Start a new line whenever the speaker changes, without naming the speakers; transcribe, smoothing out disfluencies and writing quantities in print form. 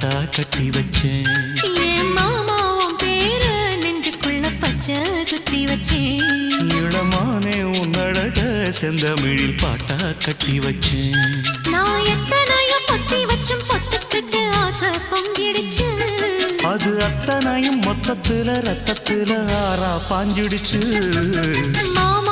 பாட்டா கட்டி வச்சேன்.
என் மாமா உன் பேரு நெஞ்சுக்குள்ள பச்சை குத்தி வச்சேன்.
இளமானே உன்னழக செந்தமிழில் பாட்டா கட்டி வச்சேன்.
நான் எத்தனையோ பொத்தி வச்சும் பொத்துக்கிட்டு ஆசை பொங்கிடுச்சு.
அது அத்தனையும் மொத்தத்துல ரத்தத்துல ஆறா பாஞ்சிடுச்சு.
மாமா